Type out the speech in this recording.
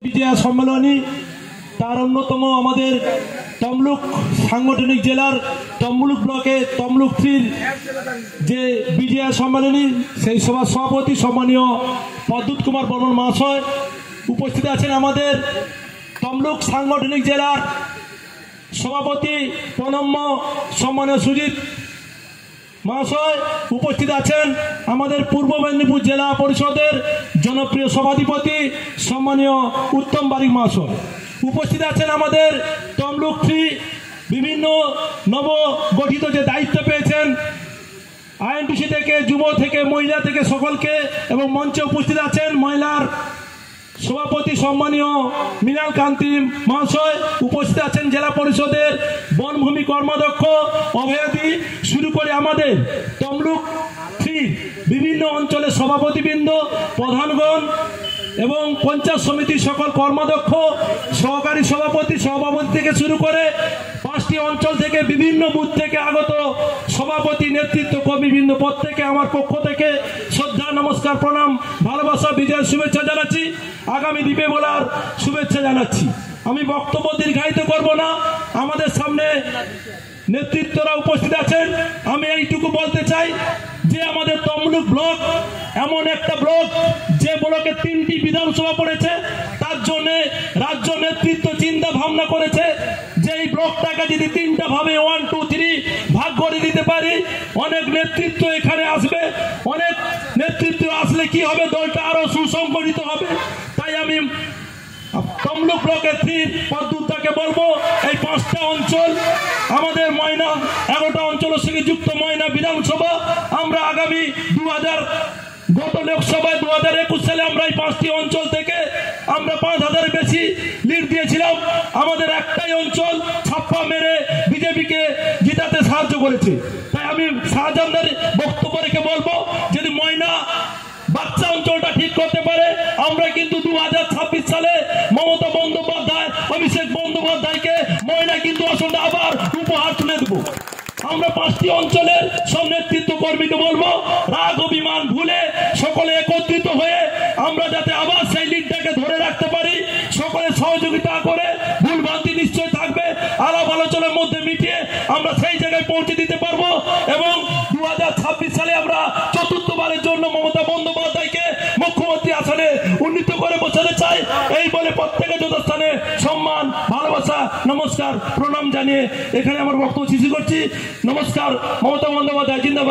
বিজয়া সম্মেলনী তার অন্যতম আমাদের তমলুক সাংগঠনিক জেলার তমলুক ব্লকে তমলুক 3 যে বিজয়া সম্মেলনী সেই সভার সভাপতি সম্মানীয় পদ্মুৎ কুমার বর্মন মহাশয় উপস্থিত আছেন। আমাদের তমলুক সাংগঠনিক জেলার সভাপতি প্রণম্য সম্মানীয় সুজিত মহাশয় উপস্থিত আছেন। আমাদের পূর্ব মেদিনীপুর জেলা পরিষদের জনপ্রিয় সভাধিপতি সম্মানীয় উত্তম বারিক মহাশয় উপস্থিত আছেন। আমাদের তমলুক 3 বিভিন্ন নবগঠিত যে দায়িত্ব পেয়েছেন আইএনটিসি থেকে যুব থেকে মহিলা থেকে সকলকে, এবং মঞ্চে উপস্থিত আছেন মহিলার সভাপতি সম্মানীয় মৃণাল কান্তি মহাশয় উপস্থিত আছেন। জেলা পরিষদের বনভূমি কর্মাধ্যক্ষ অভয়াদি শুরু করে আমাদের তমলুক 3 বিভিন্ন অঞ্চলের সভাপতিবৃন্দ প্রধানগণ এবং পঞ্চায়েত সমিতির সকল কর্মাধ্যক্ষ সহকারী সভাপতি থেকে শুরু করে 5টি অঞ্চল থেকে বিভিন্ন বুথ থেকে আগত সভাপতি নেতৃত্ব কর্মীবৃন্দ প্রত্যেকে আমার পক্ষ থেকে শ্রদ্ধা নমস্কার প্রণাম ভালোবাসা বিজয়ের শুভেচ্ছা জানাচ্ছি। আগামী দ্বীপে বলার শুভেচ্ছা জানাচ্ছি। আমি বক্তব্য দীর্ঘায়িত করব না, আমাদের সামনে নেতৃত্বরা উপস্থিত আছেন। আমি এইটুকু বলতে চাই যে আমাদের তমলুক ব্লক এমন একটা ব্লক যে ব্লকে 3টি বিধানসভা পড়েছে, তার জন্য রাজ্য নেতৃত্ব চিন্তা ভাবনা করেছে যে এই ব্লকটাকে যদি 3টা ভাবে 1, 2, 3 ভাগ করে দিতে পারি, অনেক নেতৃত্ব এখানে আসবে। অনেক নেতৃত্ব আসলে কি হবে, দলটা আরো সুসংগঠিত হবে। তাই আমি তমলুক ব্লকের 3 পদ্মুৎকে বলবো এই 5টা অঞ্চল আমাদের ময়না 11টা অঞ্চলের সঙ্গে যুক্ত ময়না বিধানসভা আমরা আগামী গত লোকসভায় 2021 সালে আমরা এই 5টি অঞ্চল থেকে আমরা 5000 বেশি লিড দিয়েছিলাম। আমাদের একটাই অঞ্চল ছাপ্পা মেরে বিজেপিকে জিতাতে সাহায্য করেছে। তাই আমি শাহজাহানদের বক্তব্য রেখে বলবো যদি ময়না বাচ্চা অঞ্চলটা ঠিক করতে পারে, আমরা কিন্তু 2026 সালে মমতা বন্দ্যোপাধ্যায় অভিষেক বন্দ্যোপাধ্যায়কে ময়না কিন্তু আসলে আবার উপহার তুলে দেবো। আমরা 5টি অঞ্চলের সব নেতৃত্ব কর্মীকে বলবো রাগ অভিমান ভুলে সকলে একত্রিত হয়ে আমরা যাতে আবার সেই লিডটাকে ধরে রাখতে পারি, সকলে সহযোগিতা করে ভুল ভ্রান্তি নিশ্চয় থাকবে, আলাপ আলোচনার মধ্যে মিটিয়ে আমরা সেই জায়গায় পৌঁছে দিতে পারবো এবং 2026 সালে আমরা চতুর্থবারের জন্য মমতা বন্দ্যোপাধ্যায়কে মুখ্যমন্ত্রী আসনে উন্নীত করে বসাতে চাই। এই বলে প্রত্যেকের যথাস্থানে সম্মান ভালোবাসা নমস্কার প্রণাম জানিয়ে এখানে আমার বক্তব্য শেষ করছি। নমস্কার। মমতা বন্দ্যোপাধ্যায় জিন্দাবাদ।